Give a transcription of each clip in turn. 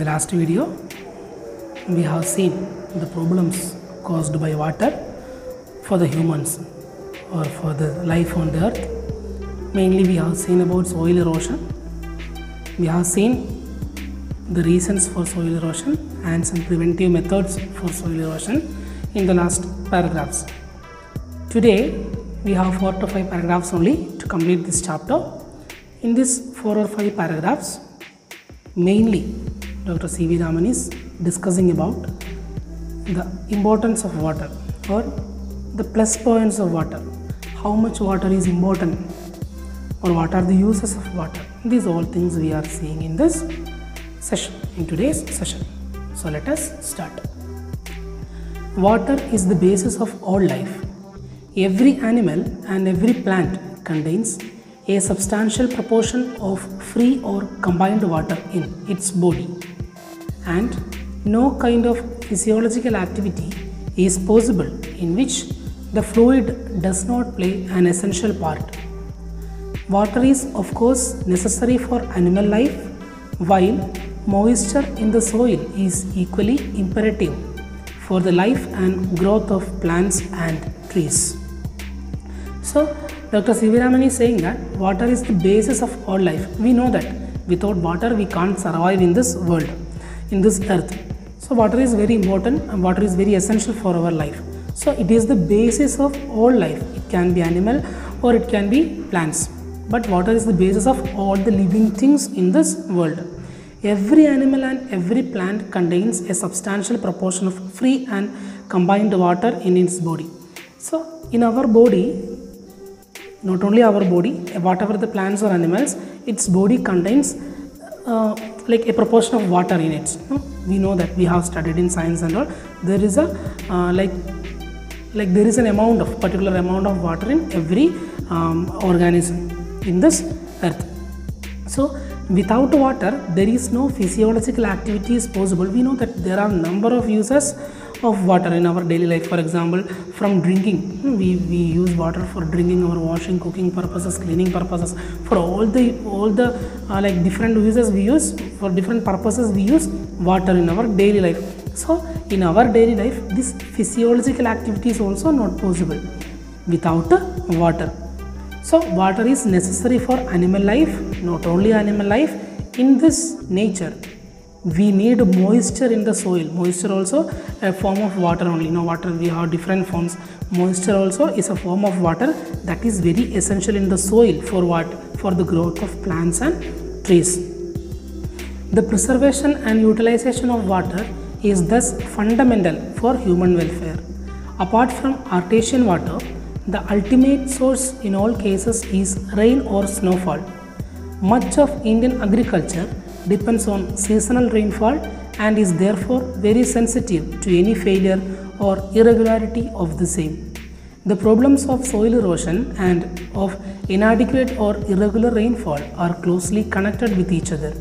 the last video, we have seen the problems caused by water for the humans or for the life on the earth. Mainly we have seen about soil erosion. We have seen the reasons for soil erosion and some preventive methods for soil erosion in the last paragraphs. Today we have 4 to 5 paragraphs only to complete this chapter. In these 4 or 5 paragraphs, mainly Dr. C.V. Raman is discussing about the importance of water or the plus points of water, how much water is important or what are the uses of water. These all things we are seeing in this session, in today's session. So let us start. Water is the basis of all life. Every animal and every plant contains a substantial proportion of free or combined water in its body, and no kind of physiological activity is possible in which the fluid does not play an essential part. Water is of course necessary for animal life, while moisture in the soil is equally imperative for the life and growth of plants and trees. So Dr. C.V. Raman is saying that water is the basis of all life. We know that without water we can't survive in this world, in this earth. So water is very important and water is very essential for our life. So it is the basis of all life. It can be animal or it can be plants. But water is the basis of all the living things in this world. Every animal and every plant contains a substantial proportion of free and combined water in its body. So in our body, not only our body, whatever the plants or animals, its body contains like a proportion of water in it. We know that, we have studied in science and all. There is a like there is an amount of particular amount of water in every organism in this earth. So without water there is no physiological activities possible. We know that there are number of uses of water in our daily life. For example, from drinking, we use water for drinking, or washing, cooking purposes, cleaning purposes. For all the like different uses we use, for different purposes we use water in our daily life. So in our daily life this physiological activity is also not possible without water. So water is necessary for animal life, not only animal life. In this nature we need moisture in the soil. Moisture also a form of water only. Now water we have different forms. Moisture also is a form of water that is very essential in the soil for what? For the growth of plants and trees. The preservation and utilization of water is thus fundamental for human welfare. Apart from artesian water, the ultimate source in all cases is rain or snowfall. Much of Indian agriculture depends on seasonal rainfall and is therefore very sensitive to any failure or irregularity of the same. The problems of soil erosion and of inadequate or irregular rainfall are closely connected with each other.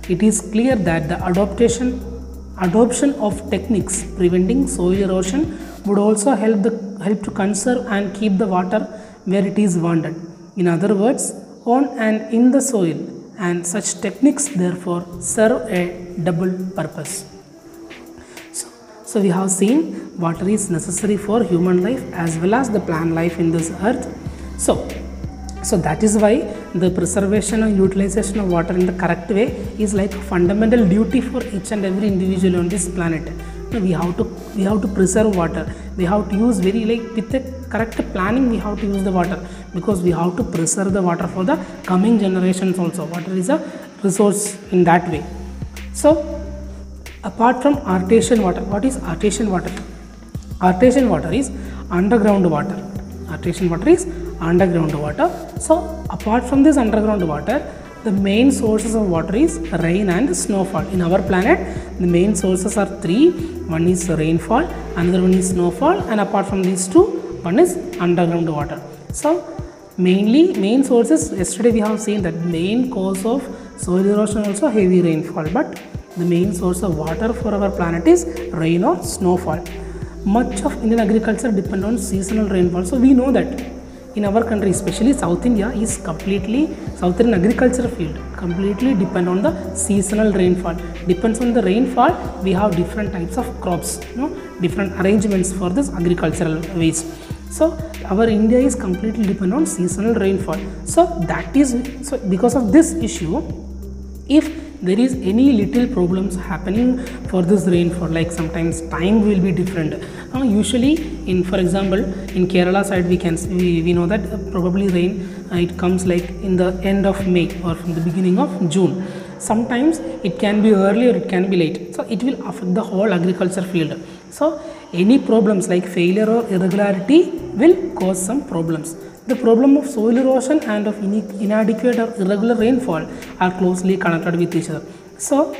It is clear that the adoption of techniques preventing soil erosion would also help to conserve and keep the water where it is wanted. In other words, on and in the soil, and such techniques therefore serve a double purpose. So we have seen water is necessary for human life as well as the plant life in this earth. So that is why the preservation and utilization of water in the correct way is like a fundamental duty for each and every individual on this planet. We have to preserve water. We have to use very with the correct planning. We have to use the water because we have to preserve the water for the coming generations also. Water is a resource in that way. So apart from artesian water, what is artesian water? Artesian water is underground water. Artesian water is underground water. So apart from this underground water, the main sources of water is rain and snowfall. In our planet, the main sources are 3. One is rainfall, another one is snowfall, and apart from these two, one is underground water. So main sources, yesterday we have seen that main cause of soil erosion also heavy rainfall, but the main source of water for our planet is rain or snowfall. Much of Indian agriculture depends on seasonal rainfall. So we know that in our country, especially South India, is completely southern agriculture field, completely depend on the seasonal rainfall. Depends on the rainfall, we have different types of crops, different arrangements for this agricultural waste. So our India is completely dependent on seasonal rainfall. So that is, so because of this issue, if there is any little problems happening for this rainfall, like sometimes time will be different. Usually in, for example, in Kerala side we know that probably rain it comes like in the end of May or from the beginning of June. Sometimes it can be early or it can be late, so it will affect the whole agriculture field. So any problems like failure or irregularity will cause some problems. The problem of soil erosion and of inadequate or irregular rainfall are closely connected with each other. So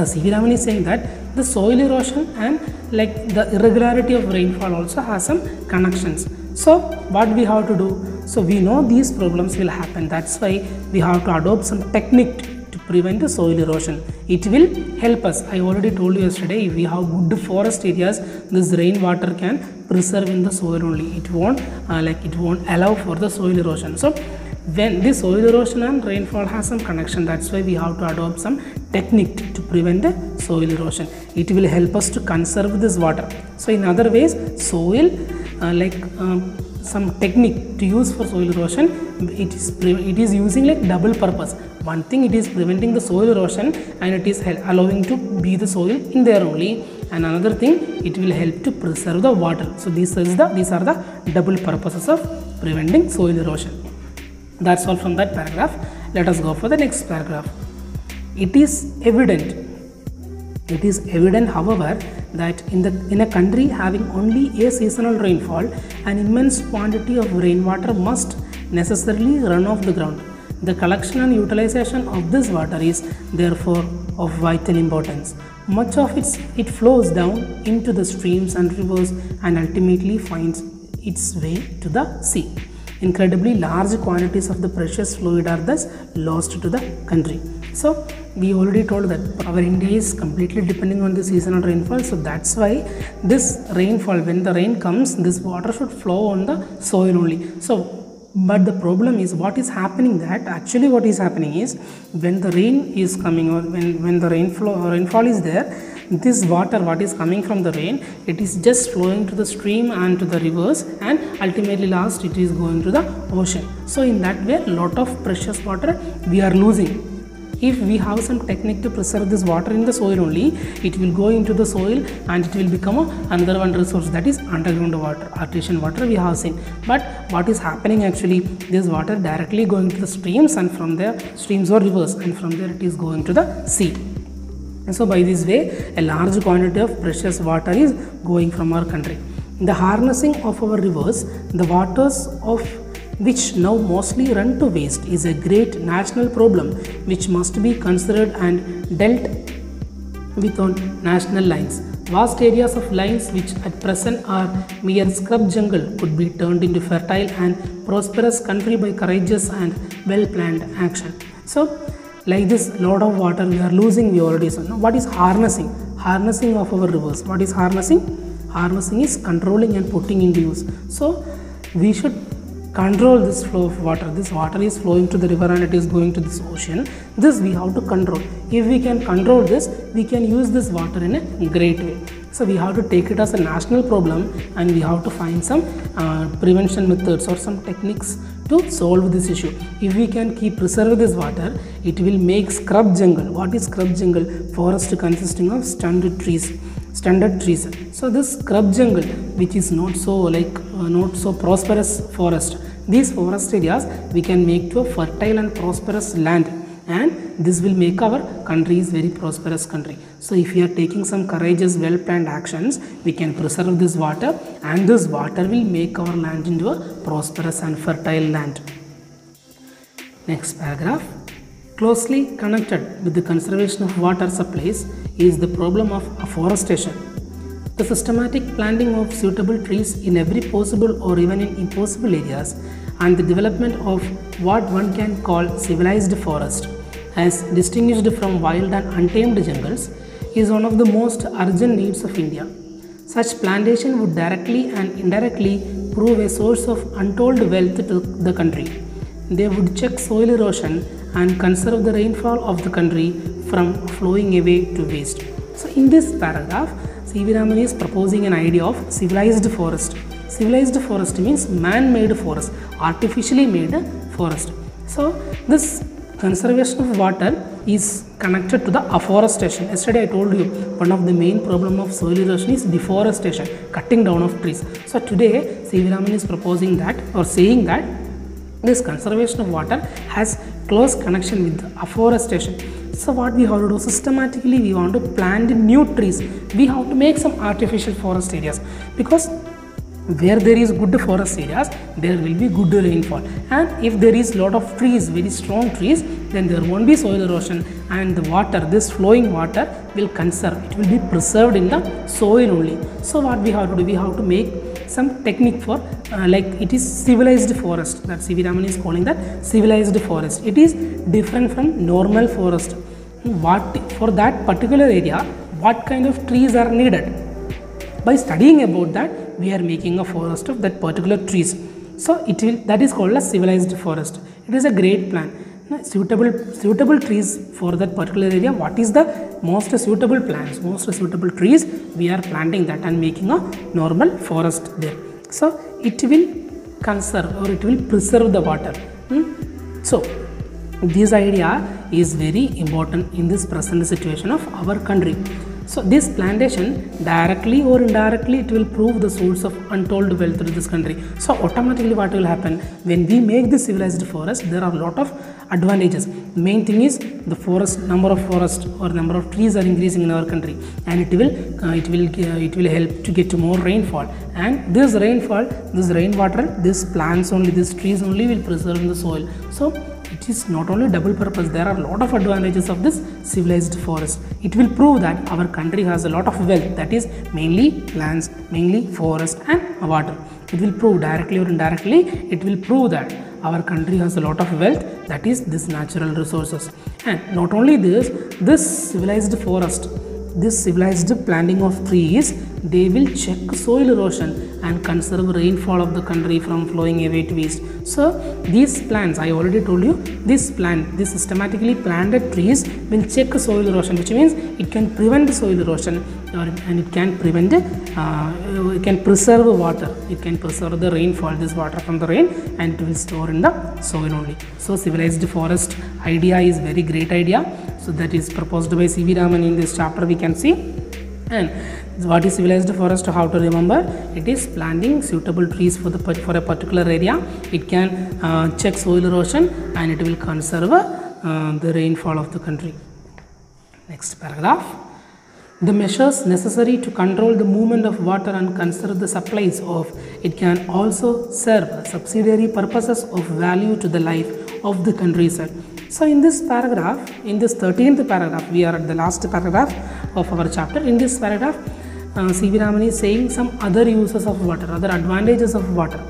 C.V. Raman is saying that the soil erosion and like the irregularity of rainfall also has some connections. So what we have to do? So we know these problems will happen. That's why we have to adopt some technique to prevent the soil erosion. It will help us. I already told you yesterday, if we have good forest areas, this rainwater can preserve in the soil only. It won't allow for the soil erosion. So when the soil erosion and rainfall has some connection, that's why we have to adopt some technique to prevent the soil erosion. It will help us to conserve this water. So in other ways, soil some technique to use for soil erosion, it is using like double purpose. One thing, it is preventing the soil erosion and it is allowing to be the soil in there only, and another thing, it will help to preserve the water. So these are the double purposes of preventing soil erosion. That's all from that paragraph. Let us go for the next paragraph. It is evident, however, that in a country having only a seasonal rainfall, an immense quantity of rainwater must necessarily run off the ground. The collection and utilization of this water is therefore of vital importance. Much of it flows down into the streams and rivers and ultimately finds its way to the sea. Incredibly large quantities of the precious fluid are thus lost to the country. So we already told that our India is completely depending on the seasonal rainfall. So that's why this rainfall, when the rain comes, this water should flow on the soil only. So but the problem is, what is happening is when the rain is coming, or when the rainfall is there, this water what is coming from the rain, it is just flowing to the stream and to the rivers, and ultimately last it is going to the ocean. So in that way, lot of precious water we are losing. If we have some technique to preserve this water in the soil only, it will go into the soil and it will become another one resource, that is underground water, artesian water we have seen. But what is happening actually, this water directly going to the streams, and from there, streams or rivers, and from there it is going to the sea. And so by this way, a large quantity of precious water is going from our country. The harnessing of our rivers, the waters of which now mostly run to waste, is a great national problem which must be considered and dealt with on national lines. Vast areas of lands which at present are mere scrub jungle could be turned into fertile and prosperous country by courageous and well-planned action. So like this, lot of water we are losing, we already saw. Now what is harnessing? Harnessing of our rivers. What is harnessing? Harnessing is controlling and putting into use. So we should control this flow of water. This water is flowing to the river and it is going to this ocean. This we have to control. If we can control this, we can use this water in a great way. So we have to take it as a national problem, and we have to find some prevention methods or some techniques to solve this issue. If we can preserve this water, it will make scrub jungle. What is scrub jungle? Forest consisting of stunted trees. So this scrub jungle, which is not so prosperous forest, these forest areas we can make to a fertile and prosperous land, and this will make our country is very prosperous country. So if we are taking some courageous well-planned actions, we can preserve this water, and this water will make our land into a prosperous and fertile land. Next paragraph. Closely connected with the conservation of water supplies is the problem of afforestation. The systematic planting of suitable trees in every possible or even in impossible areas, and the development of what one can call civilized forest, as distinguished from wild and untamed jungles, is one of the most urgent needs of India. Such plantation would directly and indirectly prove a source of untold wealth to the country. They would check soil erosion and conserve the rainfall of the country from flowing away to waste. So in this paragraph, C.V. Raman is proposing an idea of civilized forest. Civilized forest means man-made forest, artificially made forest. So this conservation of water is connected to the afforestation. Yesterday I told you one of the main problem of soil erosion is deforestation, cutting down of trees. So today C.V. Raman is proposing that, or saying that this conservation of water has close connection with the afforestation. So what we have to do, systematically we want to plant new trees. We have to make some artificial forest areas, because where there is good forest areas, there will be good rainfall, and if there is lot of trees, very strong trees, then there won't be soil erosion, and the water, this flowing water will conserve, it will be preserved in the soil only. So what we have to do, we have to make some technique for like it is civilized forest, that C.V. Raman is calling that civilized forest. It is different from normal forest. What for that particular area, what kind of trees are needed? By studying about that, we are making a forest of that particular trees. So it will, that is called a civilized forest. It is a great plan. Suitable trees for that particular area. What is the most suitable plants, most suitable trees? We are planting that and making a normal forest there. So it will conserve, or it will preserve the water. So this idea is very important in this present situation of our country. So this plantation, directly or indirectly, it will prove the source of untold wealth to this country. So automatically what will happen, when we make this civilized forest, there are a lot of advantages. Main thing is the forest, number of forest or number of trees are increasing in our country, and it will help to get more rainfall, and this rainfall, this rainwater, these plants only, these trees only will preserve in the soil. So it is not only double purpose, there are a lot of advantages of this civilized forest. It will prove that our country has a lot of wealth, that is mainly plants, mainly forest and water. It will prove directly or indirectly, it will prove that our country has a lot of wealth, that is this natural resources. And not only this civilized forest, this civilized planting of trees, they will check soil erosion and conserve rainfall of the country from flowing away to waste. So these plants, I already told you, this systematically planted trees will check soil erosion, which means it can prevent soil erosion, and it can prevent, it can preserve water, it can preserve the rainfall, this water from the rain, and it will store in the soil only. So civilized forest idea is very great idea. So that is proposed by C.V. Raman in this chapter, we can see. And what is civilized forest? How to remember? It is planting suitable trees for a particular area. It can check soil erosion, and it will conserve the rainfall of the country. Next paragraph. The measures necessary to control the movement of water and conserve the supplies of it can also serve subsidiary purposes of value to the life of the countryside. So in this paragraph, in this 13th paragraph, we are at the last paragraph of our chapter. In this paragraph, C.V. Raman is saying some other uses of water, other advantages of water.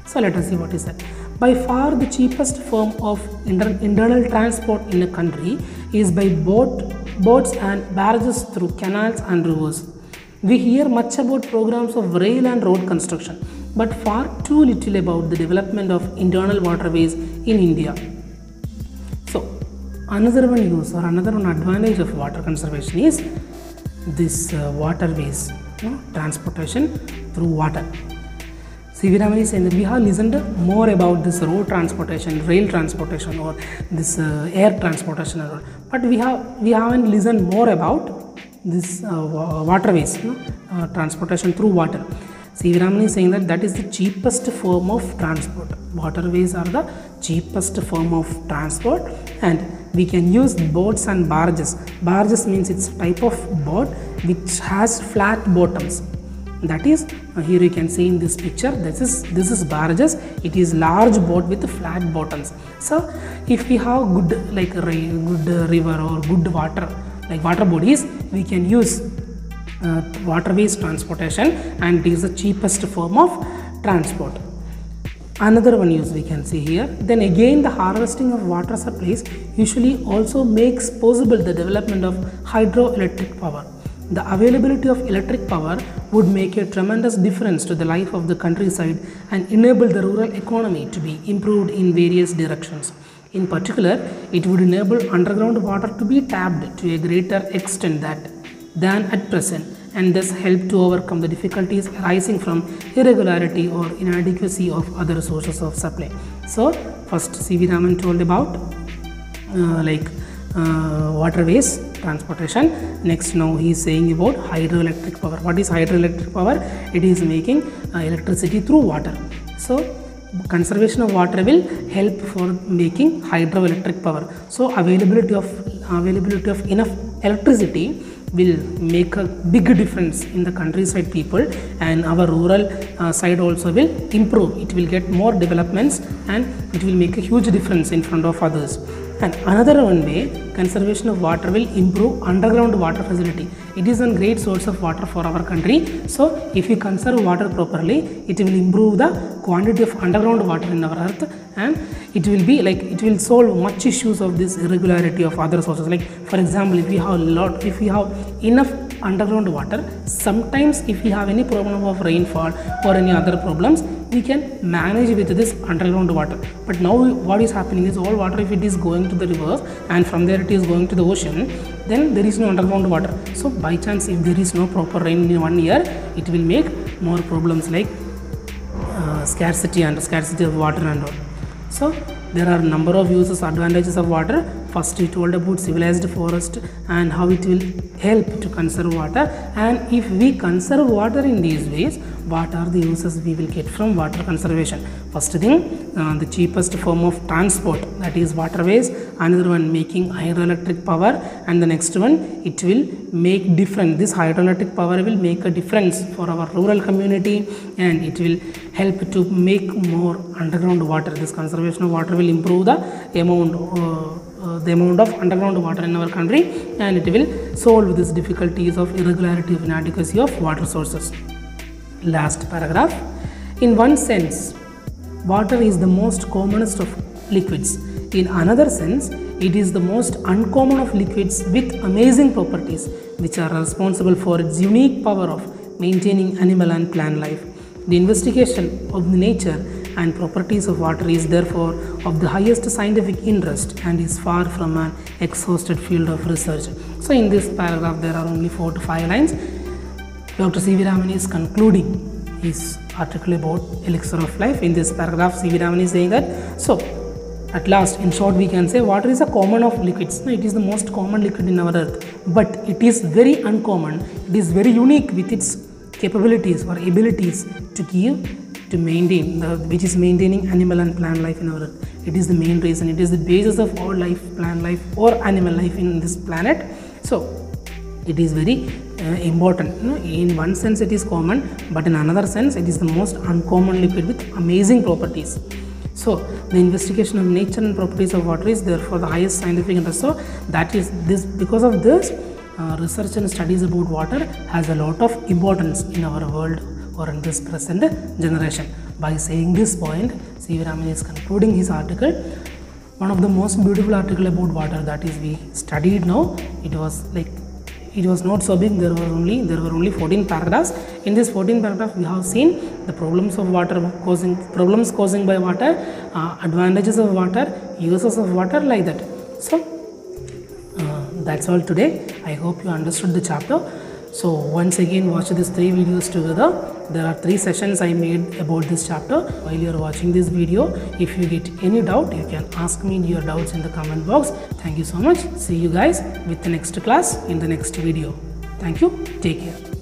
So let us see what is that. By far the cheapest form of internal transport in a country is by boats and barges through canals and rivers. We hear much about programs of rail and road construction, but far too little about the development of internal waterways in India. So another one use or another one advantage of water conservation is this waterways, transportation through water. C.V. Raman is saying that we have listened more about this road transportation, rail transportation, or this air transportation, but we haven't listened more about this waterways, transportation through water. C.V. Raman is saying that is the cheapest form of transport. Waterways are the cheapest form of transport, and we can use boats and barges. Barges means it's a type of boat which has flat bottoms. That is, here you can see in this picture, this is barges. It is large boat with flat bottoms. So if we have good, like good river or good water, like water bodies, we can use waterways transportation, and it is the cheapest form of transport. Another one use we can see here. Then again, the harvesting of water supplies usually also makes possible the development of hydroelectric power. The availability of electric power would make a tremendous difference to the life of the countryside and enable the rural economy to be improved in various directions. In particular, it would enable underground water to be tapped to a greater extent than at present, and thus help to overcome the difficulties arising from irregularity or inadequacy of other sources of supply. So, first C.V. Raman told about waterways, transportation. Next, now he is saying about hydroelectric power. What is hydroelectric power? It is making electricity through water. So, conservation of water will help for making hydroelectric power. So, availability of enough electricity will make a big difference in the countryside people, and our rural side also will improve. It will get more developments and it will make a huge difference in front of others. And another one way, conservation of water will improve underground water facility. It is a great source of water for our country. So, if we conserve water properly, it will improve the quantity of underground water in our earth, and it will be like it will solve much issues of this irregularity of other sources. Like for example, if we have enough underground water, sometimes if we have any problem of rainfall or any other problems, we can manage with this underground water. But now what is happening is, all water, if it is going to the rivers and from there it is going to the ocean, then there is no underground water. So by chance, if there is no proper rain in 1 year, it will make more problems like scarcity of water and all. So there are number of uses, advantages of water. First, we told about civilized forest and how it will help to conserve water. And if we conserve water in these ways, what are the uses we will get from water conservation? First thing, the cheapest form of transport, that is waterways. Another one, making hydroelectric power. And the next one, it will make difference. This hydroelectric power will make a difference for our rural community, and it will help to make more underground water. This conservation of water will improve the amount of underground water in our country, and it will solve these difficulties of irregularity of inadequacy of water sources. Last paragraph. In one sense, water is the most commonest of liquids. In another sense, it is the most uncommon of liquids with amazing properties, which are responsible for its unique power of maintaining animal and plant life. The investigation of the nature and properties of water is therefore of the highest scientific interest and is far from an exhausted field of research. So in this paragraph, there are only 4 to 5 lines. Dr. C.V. Raman is concluding his article about elixir of life. In this paragraph, C.V. Raman is saying that, so at last, in short, we can say water is a common of liquids. No, it is the most common liquid in our earth, but it is very uncommon. It is very unique with its capabilities or abilities to maintain, which is maintaining animal and plant life in our earth. It is the main reason. It is the basis of all life, plant life or animal life in this planet. So it is very important. In one sense it is common, but in another sense it is the most uncommon liquid with amazing properties. So the investigation of nature and properties of water is therefore the highest scientific interest. So that is this, because of this, research and studies about water has a lot of importance in our world or in this present generation. By saying this point, C.V. Raman is concluding his article. One of the most beautiful article about water that is we studied now. It was not so big. There were only 14 paragraphs. In this 14 paragraphs, we have seen the problems of water causing by water, advantages of water, uses of water, like that. So that's all today. I hope you understood the chapter. So once again, watch these 3 videos together. There are 3 sessions I made about this chapter. While you are watching this video, if you get any doubt, you can ask me your doubts in the comment box. Thank you so much. See you guys with the next class in the next video. Thank you. Take care.